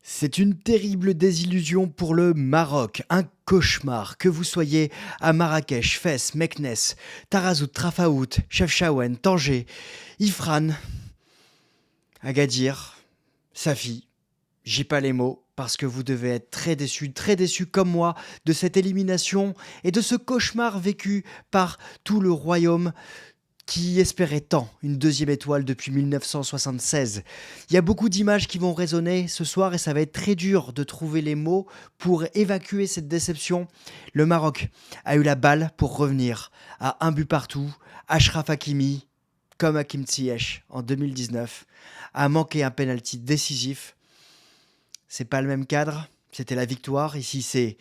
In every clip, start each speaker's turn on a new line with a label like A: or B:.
A: C'est une terrible désillusion pour le Maroc, un cauchemar. Que vous soyez à Marrakech, Fès, Meknès, Tarazout, Trafaout, Chefchaouen, Tanger, Ifrane, Agadir, Safi, j'ai pas les mots parce que vous devez être très déçus comme moi de cette élimination et de ce cauchemar vécu par tout le royaume qui espérait tant une deuxième étoile depuis 1976. Il y a beaucoup d'images qui vont résonner ce soir et ça va être très dur de trouver les mots pour évacuer cette déception. Le Maroc a eu la balle pour revenir à un but partout. Achraf Hakimi, comme Hakim Ziyech en 2019, a manqué un penalty décisif. C'est pas le même cadre, c'était la victoire. Ici, c'est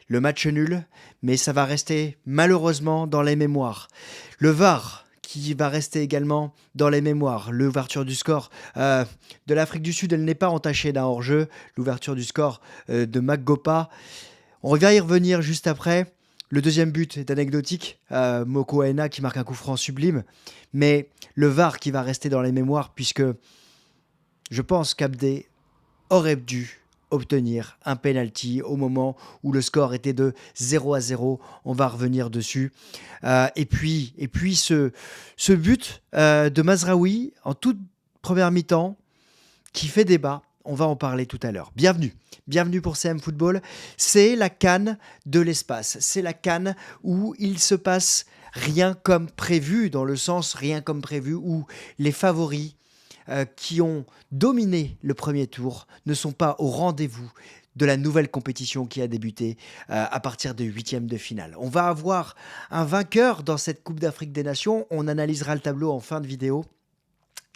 A: le match nul, mais ça va rester malheureusement dans les mémoires. Le VAR qui va rester également dans les mémoires. L'ouverture du score de l'Afrique du Sud, elle n'est pas entachée d'un hors-jeu. L'ouverture du score de Magopa. On va y revenir juste après. Le deuxième but est anecdotique. Moko Aena qui marque un coup franc sublime. Mais le VAR qui va rester dans les mémoires puisque je pense qu'Abdé aurait dû obtenir un penalty au moment où le score était de 0-0. On va revenir dessus. Et puis ce but de Mazraoui en toute première mi-temps qui fait débat. On va en parler tout à l'heure. Bienvenue pour CM Football. C'est la CAN de l'espace. C'est la CAN où il se passe rien comme prévu, dans le sens rien comme prévu, où les favoris qui ont dominé le premier tour ne sont pas au rendez-vous de la nouvelle compétition qui a débuté à partir des huitièmes de finale. On va avoir un vainqueur dans cette Coupe d'Afrique des Nations. On analysera le tableau en fin de vidéo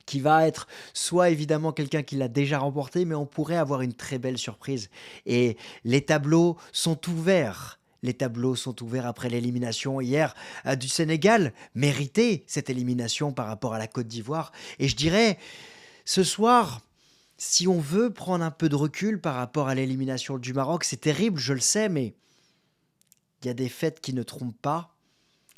A: qui va être soit évidemment quelqu'un qui l'a déjà remporté, mais on pourrait avoir une très belle surprise. Et les tableaux sont ouverts. Les tableaux sont ouverts après l'élimination hier du Sénégal. Méritée cette élimination par rapport à la Côte d'Ivoire. Et je dirais, ce soir, si on veut prendre un peu de recul par rapport à l'élimination du Maroc, c'est terrible, je le sais, mais il y a des faits qui ne trompent pas.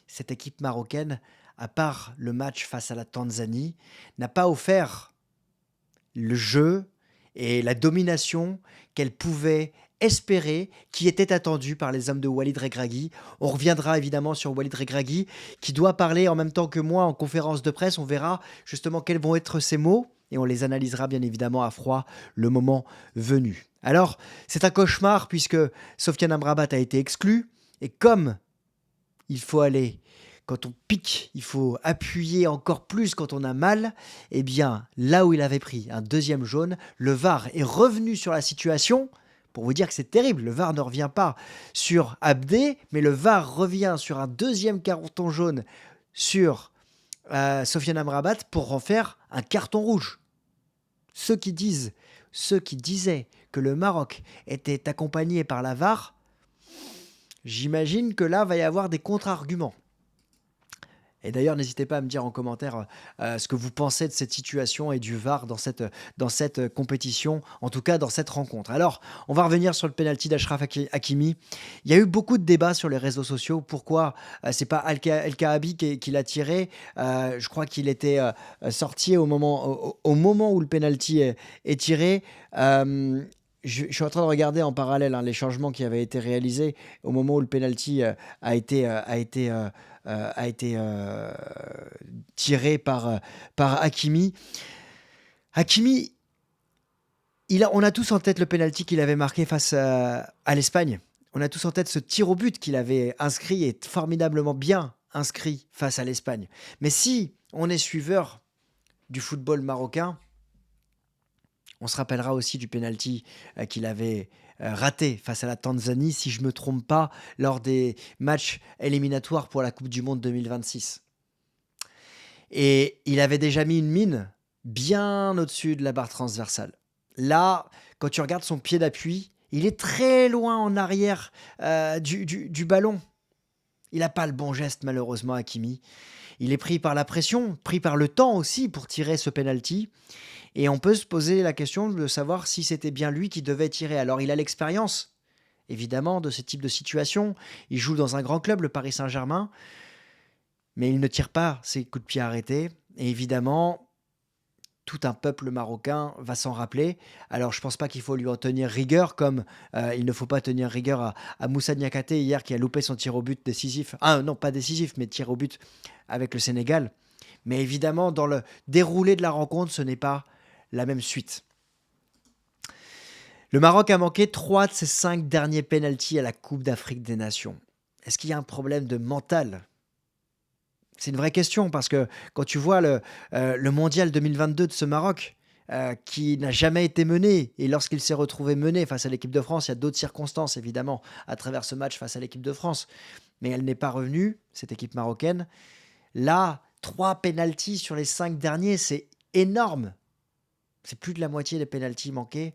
A: Cette équipe marocaine, à part le match face à la Tanzanie, n'a pas offert le jeu et la domination qu'elle pouvait espérer, qui était attendue par les hommes de Walid Regragui. On reviendra évidemment sur Walid Regragui, qui doit parler en même temps que moi en conférence de presse. On verra justement quels vont être ses mots et on les analysera bien évidemment à froid le moment venu. Alors, c'est un cauchemar puisque Sofiane Amrabat a été exclu et comme il faut aller quand on pique, il faut appuyer encore plus quand on a mal. Eh bien, là où il avait pris un deuxième jaune, le VAR est revenu sur la situation pour vous dire que c'est terrible. Le VAR ne revient pas sur Abdé, mais le VAR revient sur un deuxième carton jaune sur Sofiane Amrabat pour en faire un carton rouge. Ceux qui disaient que le Maroc était accompagné par la VAR, j'imagine que là va y avoir des contre-arguments. Et d'ailleurs, n'hésitez pas à me dire en commentaire ce que vous pensez de cette situation et du VAR dans cette compétition, en tout cas dans cette rencontre. Alors, on va revenir sur le penalty d'Achraf Hakimi. Il y a eu beaucoup de débats sur les réseaux sociaux. Pourquoi c'est pas El Kaabi qui l'a tiré? Je crois qu'il était sorti au moment où le penalty est tiré. Je suis en train de regarder en parallèle les changements qui avaient été réalisés au moment où le penalty a été tiré par Hakimi. Hakimi, on a tous en tête le penalty qu'il avait marqué face à l'Espagne. On a tous en tête ce tir au but qu'il avait inscrit et formidablement bien inscrit face à l'Espagne. Mais si on est suiveur du football marocain, on se rappellera aussi du penalty qu'il avait raté face à la Tanzanie, si je ne me trompe pas, lors des matchs éliminatoires pour la Coupe du Monde 2026. Et il avait déjà mis une mine bien au-dessus de la barre transversale. Là, quand tu regardes son pied d'appui, il est très loin en arrière du ballon. Il n'a pas le bon geste, malheureusement, Hakimi. Il est pris par la pression, pris par le temps aussi pour tirer ce penalty. Et on peut se poser la question de savoir si c'était bien lui qui devait tirer. Alors, il a l'expérience, évidemment, de ce type de situation. Il joue dans un grand club, le Paris Saint-Germain, mais il ne tire pas ses coups de pied arrêtés. Et évidemment, tout un peuple marocain va s'en rappeler. Alors, je pense pas qu'il faut lui en tenir rigueur, comme il ne faut pas tenir rigueur à Moussa Niakhaté hier qui a loupé son tir au but décisif. Ah non, pas décisif, mais tir au but avec le Sénégal. Mais évidemment, dans le déroulé de la rencontre, ce n'est pas la même suite. Le Maroc a manqué 3 de ses 5 derniers pénaltys à la Coupe d'Afrique des Nations. Est-ce qu'il y a un problème de mental? C'est une vraie question parce que quand tu vois le mondial 2022 de ce Maroc, qui n'a jamais été mené, et lorsqu'il s'est retrouvé mené face à l'équipe de France, il y a d'autres circonstances évidemment à travers ce match face à l'équipe de France, mais elle n'est pas revenue, cette équipe marocaine. Là, 3 pénaltys sur les 5 derniers, c'est énorme. C'est plus de la moitié des pénaltys manqués.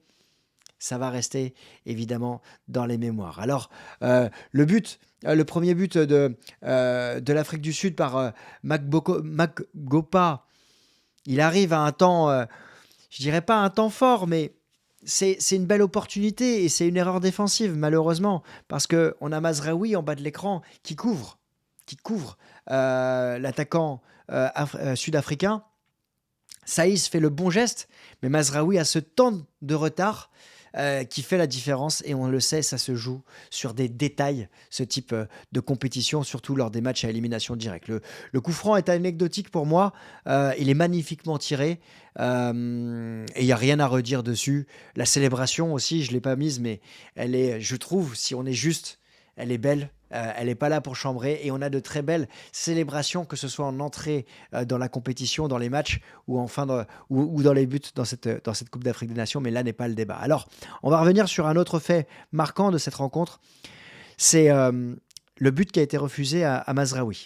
A: Ça va rester évidemment dans les mémoires. Alors, le premier but de l'Afrique du Sud par Magbopa, il arrive à un temps, je dirais pas un temps fort, mais c'est une belle opportunité et c'est une erreur défensive, malheureusement, parce qu'on a Mazraoui en bas de l'écran qui couvre l'attaquant sud-africain. Saïs fait le bon geste, mais Mazraoui a ce temps de retard qui fait la différence. Et on le sait, ça se joue sur des détails, ce type de compétition, surtout lors des matchs à élimination directe. Le coup franc est anecdotique pour moi. Il est magnifiquement tiré et il n'y a rien à redire dessus. La célébration aussi, je ne l'ai pas mise, mais elle est, je trouve, si on est juste, elle est belle. Elle n'est pas là pour chambrer et on a de très belles célébrations, que ce soit en entrée dans la compétition, dans les matchs ou, ou dans les buts dans cette Coupe d'Afrique des Nations, mais là n'est pas le débat. Alors, on va revenir sur un autre fait marquant de cette rencontre, c'est le but qui a été refusé à Mazraoui.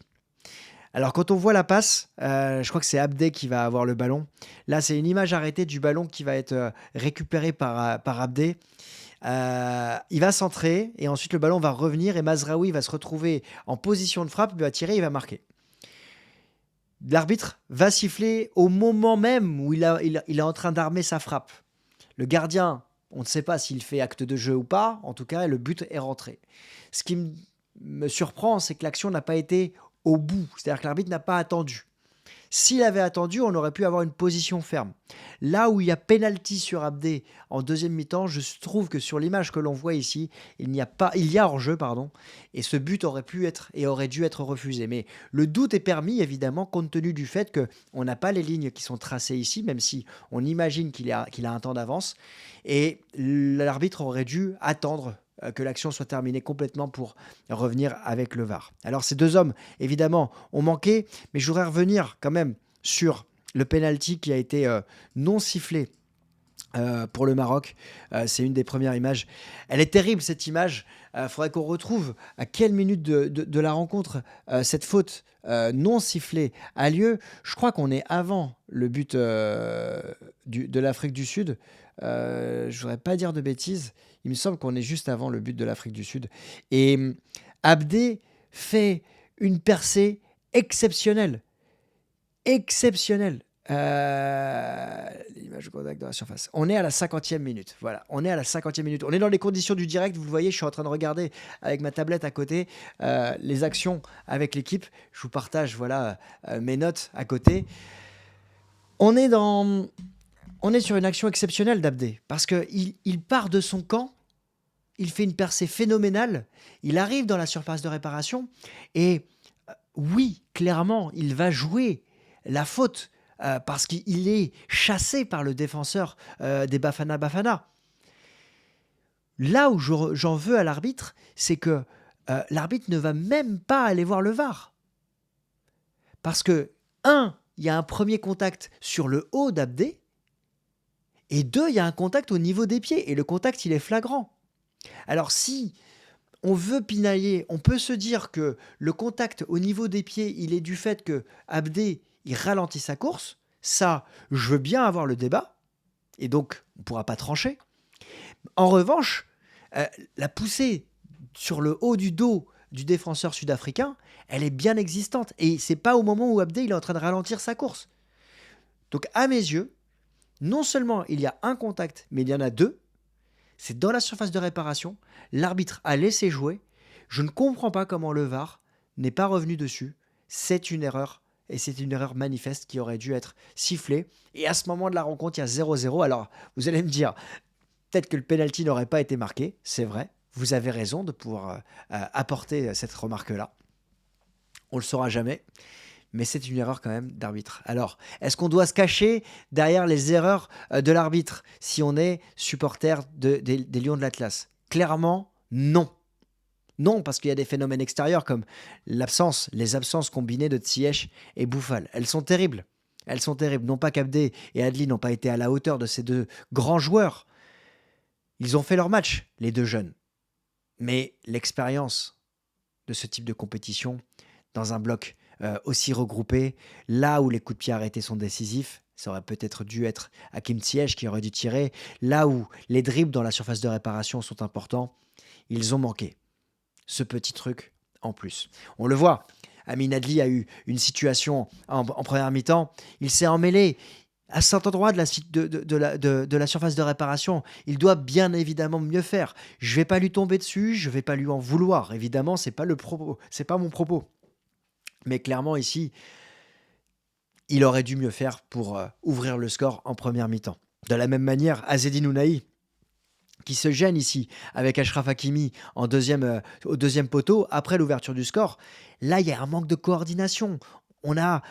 A: Alors quand on voit la passe, je crois que c'est Abdé qui va avoir le ballon. Là, c'est une image arrêtée du ballon qui va être récupéré par Abdé. Il va centrer et ensuite le ballon va revenir et Mazraoui va se retrouver en position de frappe, il va tirer, il va marquer. L'arbitre va siffler au moment même où il est en train d'armer sa frappe. Le gardien, on ne sait pas s'il fait acte de jeu ou pas, en tout cas le but est rentré. Ce qui me surprend, c'est que l'action n'a pas été au bout, c'est-à-dire que l'arbitre n'a pas attendu. S'il avait attendu, on aurait pu avoir une position ferme. Là où il y a pénalty sur Abdé en deuxième mi-temps, je trouve que sur l'image que l'on voit ici, il y a hors-jeu, pardon, et ce but aurait dû être refusé. Mais le doute est permis, évidemment, compte tenu du fait qu'on n'a pas les lignes qui sont tracées ici, même si on imagine qu'il a un temps d'avance, et l'arbitre aurait dû attendre que l'action soit terminée complètement pour revenir avec le VAR. Alors ces deux hommes, évidemment, ont manqué, mais je voudrais revenir quand même sur le penalty qui a été non sifflé pour le Maroc. C'est une des premières images. Elle est terrible, cette image. Faudrait qu'on retrouve à quelle minute de la rencontre cette faute non sifflée a lieu. Je crois qu'on est avant le but de l'Afrique du Sud. Je ne voudrais pas dire de bêtises. Il me semble qu'on est juste avant le but de l'Afrique du Sud. Et Abdé fait une percée exceptionnelle. Exceptionnelle. L'image de contact dans la surface. On est à la 50e minute. Voilà, on est à la 50e minute. On est dans les conditions du direct. Vous le voyez, je suis en train de regarder avec ma tablette à côté les actions avec l'équipe. Je vous partage mes notes à côté. On est sur une action exceptionnelle d'Abdé parce qu'il part de son camp, il fait une percée phénoménale, il arrive dans la surface de réparation et oui, clairement, il va jouer la faute parce qu'il est chassé par le défenseur des Bafana Bafana. Là où j'en veux à l'arbitre, c'est que l'arbitre ne va même pas aller voir le VAR. Parce que, il y a un premier contact sur le haut d'Abdé, et 2, il y a un contact au niveau des pieds, et le contact, il est flagrant. Alors si on veut pinailler, on peut se dire que le contact au niveau des pieds, il est du fait que Abdé, il ralentit sa course. Ça, je veux bien avoir le débat, et donc on ne pourra pas trancher. En revanche, la poussée sur le haut du dos du défenseur sud-africain, elle est bien existante. Et c'est pas au moment où Abdé il est en train de ralentir sa course. Donc à mes yeux, non seulement il y a un contact, mais il y en a 2. C'est dans la surface de réparation. L'arbitre a laissé jouer. Je ne comprends pas comment le VAR n'est pas revenu dessus. C'est une erreur et c'est une erreur manifeste qui aurait dû être sifflée. Et à ce moment de la rencontre, il y a 0-0. Alors, vous allez me dire, peut-être que le penalty n'aurait pas été marqué, c'est vrai. Vous avez raison de pouvoir apporter cette remarque-là. On le saura jamais, mais c'est une erreur quand même d'arbitre. Alors, est-ce qu'on doit se cacher derrière les erreurs de l'arbitre si on est supporter des Lions de l'Atlas? Clairement, non. Non, parce qu'il y a des phénomènes extérieurs comme les absences combinées de Ziyech et Bouffal. Elles sont terribles. Elles sont terribles. Non pas qu'Abdé et Adli n'ont pas été à la hauteur de ces deux grands joueurs. Ils ont fait leur match, les deux jeunes. Mais l'expérience de ce type de compétition, dans un bloc aussi regroupé, là où les coups de pied arrêtés sont décisifs, ça aurait peut-être dû être Hakim Ziyech qui aurait dû tirer, là où les dribbles dans la surface de réparation sont importants, ils ont manqué ce petit truc en plus. On le voit, Amin Adli a eu une situation en première mi-temps, il s'est emmêlé à cet endroit de la surface de réparation. Il doit bien évidemment mieux faire. Je ne vais pas lui tomber dessus, je ne vais pas lui en vouloir. Évidemment, ce n'est pas le propos, c'est pas mon propos. Mais clairement ici, il aurait dû mieux faire pour ouvrir le score en première mi-temps. De la même manière, Azzedine Ounahi, qui se gêne ici avec Achraf Hakimi au deuxième poteau, après l'ouverture du score. Là, il y a un manque de coordination. On a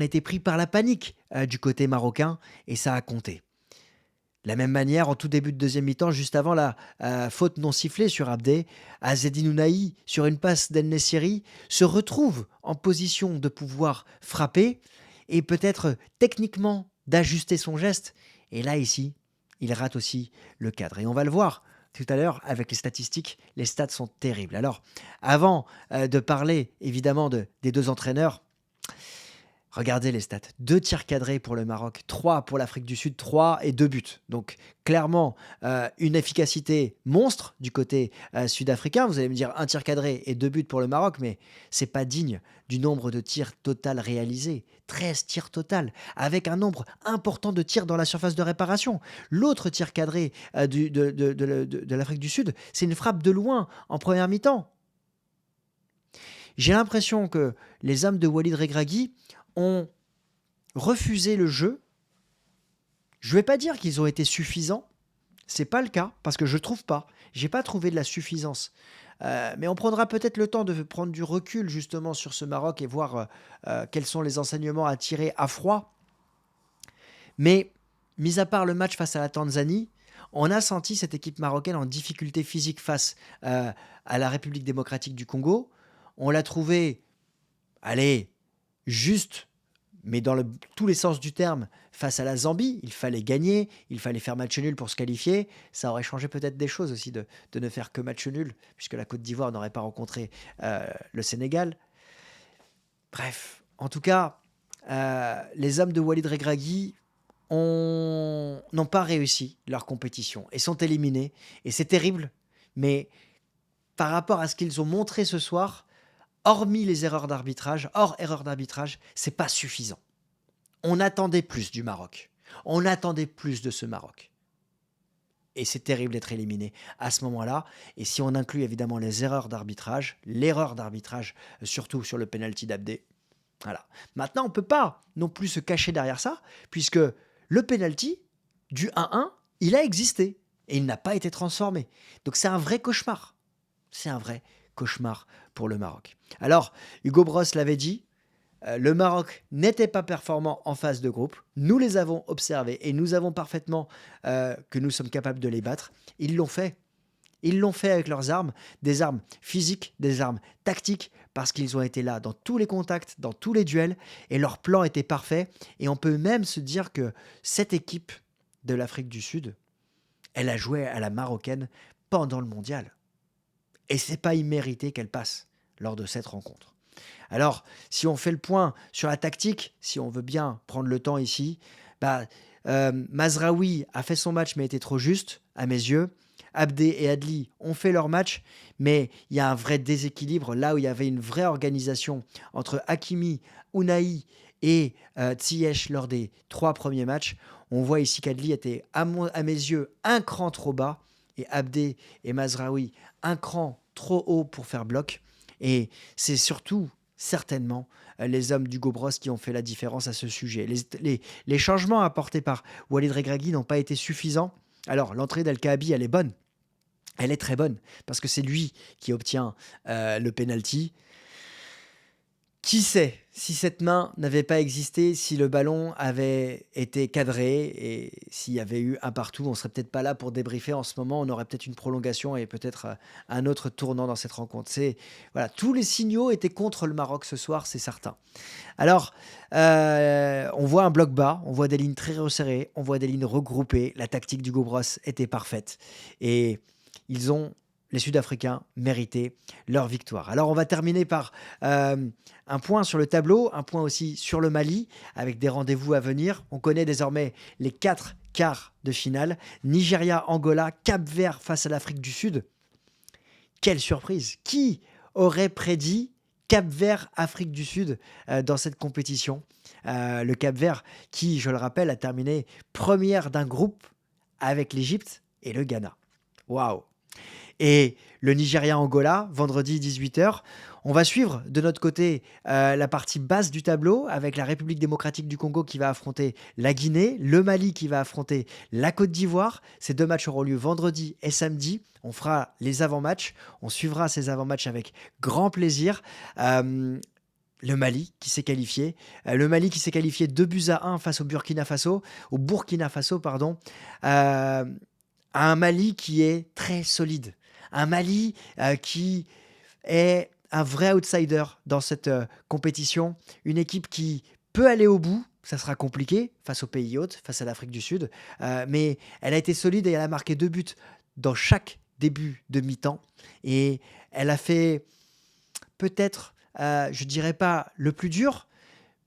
A: été pris par la panique du côté marocain et ça a compté. De la même manière, en tout début de deuxième mi-temps, juste avant la faute non sifflée sur Abdé, Azzedine Ounahi, sur une passe d'El Nessiri, se retrouve en position de pouvoir frapper et peut-être techniquement d'ajuster son geste. Et là, ici, il rate aussi le cadre. Et on va le voir tout à l'heure avec les statistiques. Les stats sont terribles. Alors, avant de parler évidemment des deux entraîneurs, regardez les stats. 2 tirs cadrés pour le Maroc, 3 pour l'Afrique du Sud, 3 et 2 buts. Donc clairement, une efficacité monstre du côté sud-africain. Vous allez me dire 1 tir cadré et 2 buts pour le Maroc, mais c'est pas digne du nombre de tirs total réalisés. 13 tirs total, avec un nombre important de tirs dans la surface de réparation. L'autre tir cadré de l'Afrique du Sud, c'est une frappe de loin en première mi-temps. J'ai l'impression que les hommes de Walid Regragui ont refusé le jeu. Je ne vais pas dire qu'ils ont été suffisants. C'est pas le cas, parce que je trouve pas. J'ai pas trouvé de la suffisance. Mais on prendra peut-être le temps de prendre du recul justement sur ce Maroc et voir quels sont les enseignements à tirer à froid. Mais, mis à part le match face à la Tanzanie, on a senti cette équipe marocaine en difficulté physique face à la République démocratique du Congo. On l'a trouvé, allez, juste, mais dans tous les sens du terme, face à la Zambie. Il fallait gagner, il fallait faire match nul pour se qualifier. Ça aurait changé peut-être des choses aussi de ne faire que match nul, puisque la Côte d'Ivoire n'aurait pas rencontré le Sénégal. Bref, en tout cas, les hommes de Walid Regragui n'ont pas réussi leur compétition et sont éliminés. Et c'est terrible, mais par rapport à ce qu'ils ont montré ce soir, hormis les erreurs d'arbitrage, hors erreur d'arbitrage, c'est pas suffisant. On attendait plus du Maroc. On attendait plus de ce Maroc. Et c'est terrible d'être éliminé à ce moment-là. Et si on inclut évidemment les erreurs d'arbitrage, l'erreur d'arbitrage, surtout sur le penalty d'Abdé, voilà. Maintenant, on ne peut pas non plus se cacher derrière ça, puisque le penalty du 1-1, il a existé et il n'a pas été transformé. Donc c'est un vrai cauchemar. C'est un vrai cauchemar pour le Maroc. Alors, Hugo Bross l'avait dit, le Maroc n'était pas performant en phase de groupe. Nous les avons observés et nous avons parfaitement que nous sommes capables de les battre. Ils l'ont fait. Ils l'ont fait avec leurs armes, des armes physiques, des armes tactiques, parce qu'ils ont été là dans tous les contacts, dans tous les duels, et leur plan était parfait. Et on peut même se dire que cette équipe de l'Afrique du Sud, elle a joué à la marocaine pendant le mondial. Et c'est pas immérité qu'elle passe lors de cette rencontre. Alors, si on fait le point sur la tactique, si on veut bien prendre le temps ici, Mazraoui a fait son match mais était trop juste, à mes yeux. Abdé et Adli ont fait leur match, mais il y a un vrai déséquilibre là où il y avait une vraie organisation entre Hakimi, Ounahi et Ziyech lors des 3 premiers matchs. On voit ici qu'Adli était, à mes yeux, un cran trop bas et Abdé et Mazraoui un cran trop haut pour faire bloc. Et c'est surtout certainement les hommes d'Hugo Bross qui ont fait la différence à ce sujet. Les changements apportés par Walid Regragui n'ont pas été suffisants. Alors, l'entrée d'El Kaabi, elle est bonne. Elle est très bonne parce que c'est lui qui obtient le penalty. Qui sait si cette main n'avait pas existé, si le ballon avait été cadré et s'il y avait eu un partout, on serait peut-être pas là pour débriefer en ce moment. On aurait peut-être une prolongation et peut-être un autre tournant dans cette rencontre. Voilà, tous les signaux étaient contre le Maroc ce soir, c'est certain. Alors, on voit un bloc bas, on voit des lignes très resserrées, on voit des lignes regroupées. La tactique d'Hugo Bross était parfaite et ils ont les Sud-Africains méritaient leur victoire. Alors on va terminer par un point sur le tableau, un point aussi sur le Mali, avec des rendez-vous à venir. On connaît désormais les 4 quarts de finale. Nigeria, Angola, Cap-Vert face à l'Afrique du Sud. Quelle surprise! Qui aurait prédit Cap-Vert, Afrique du Sud dans cette compétition? Le Cap-Vert qui, je le rappelle, a terminé première d'un groupe avec l'Égypte et le Ghana. Waouh! Et le Nigeria-Angola, vendredi 18h. On va suivre de notre côté la partie basse du tableau avec la République démocratique du Congo qui va affronter la Guinée, le Mali qui va affronter la Côte d'Ivoire. Ces 2 matchs auront lieu vendredi et samedi. On fera les avant-matchs. On suivra ces avant-matchs avec grand plaisir. Le Mali qui s'est qualifié. Le Mali qui s'est qualifié 2-1 face au Burkina Faso. Pardon. Un Mali qui est très solide. Un Mali qui est un vrai outsider dans cette compétition. Une équipe qui peut aller au bout. Ça sera compliqué face aux pays hôtes, face à l'Afrique du Sud. Mais elle a été solide et elle a marqué 2 buts dans chaque début de mi-temps. Et elle a fait peut-être, je dirais pas le plus dur,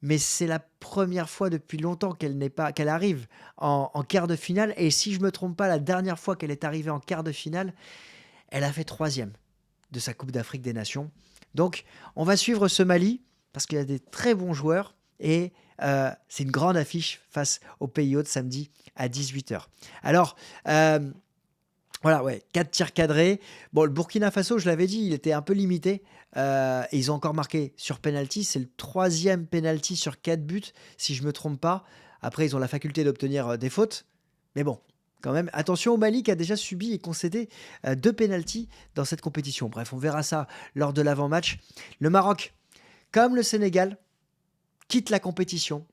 A: mais c'est la première fois depuis longtemps qu'elle arrive en quart de finale. Et si je me trompe pas, la dernière fois qu'elle est arrivée en quart de finale, elle a fait 3e de sa Coupe d'Afrique des Nations. Donc, on va suivre ce Mali parce qu'il y a des très bons joueurs et c'est une grande affiche face aux pays hôtes samedi à 18h. Alors, voilà, ouais, 4 tirs cadrés. Bon, le Burkina Faso, je l'avais dit, il était un peu limité. Et ils ont encore marqué sur penalty. C'est le 3e penalty sur 4 buts, si je ne me trompe pas. Après, ils ont la faculté d'obtenir des fautes. Mais bon, quand même, attention au Mali qui a déjà subi et concédé 2 penaltys dans cette compétition. Bref, on verra ça lors de l'avant-match. Le Maroc, comme le Sénégal, quitte la compétition.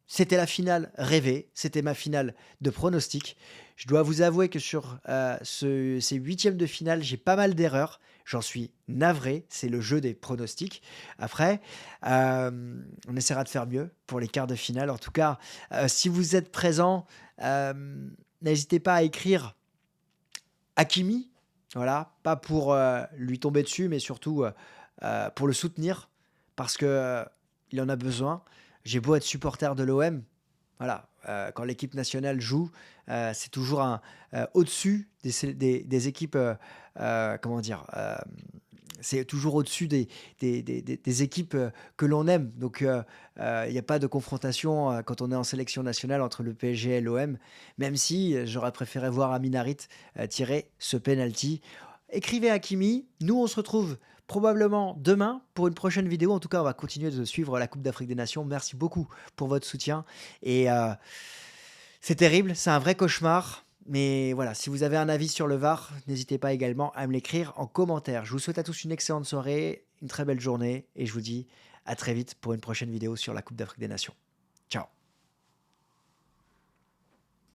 A: C'était la finale rêvée, c'était ma finale de pronostic. Je dois vous avouer que sur ces 8e de finale, j'ai pas mal d'erreurs. J'en suis navré, c'est le jeu des pronostics. Après, on essaiera de faire mieux pour les quarts de finale. En tout cas, si vous êtes présent, n'hésitez pas à écrire Hakimi. Voilà, pas pour lui tomber dessus, mais surtout pour le soutenir, parce que il en a besoin. J'ai beau être supporter de l'OM, voilà, quand l'équipe nationale joue, c'est toujours au-dessus des équipes, comment dire? C'est toujours au-dessus des équipes que l'on aime. Donc, il n'y a pas de confrontation quand on est en sélection nationale entre le PSG et l'OM, même si j'aurais préféré voir Amin Harit tirer ce penalty. Écrivez Hakimi. Nous, on se retrouve probablement demain pour une prochaine vidéo. En tout cas, on va continuer de suivre la Coupe d'Afrique des Nations. Merci beaucoup pour votre soutien. Et c'est terrible, c'est un vrai cauchemar. Mais voilà, si vous avez un avis sur le VAR, n'hésitez pas également à me l'écrire en commentaire. Je vous souhaite à tous une excellente soirée, une très belle journée et je vous dis à très vite pour une prochaine vidéo sur la Coupe d'Afrique des Nations. Ciao.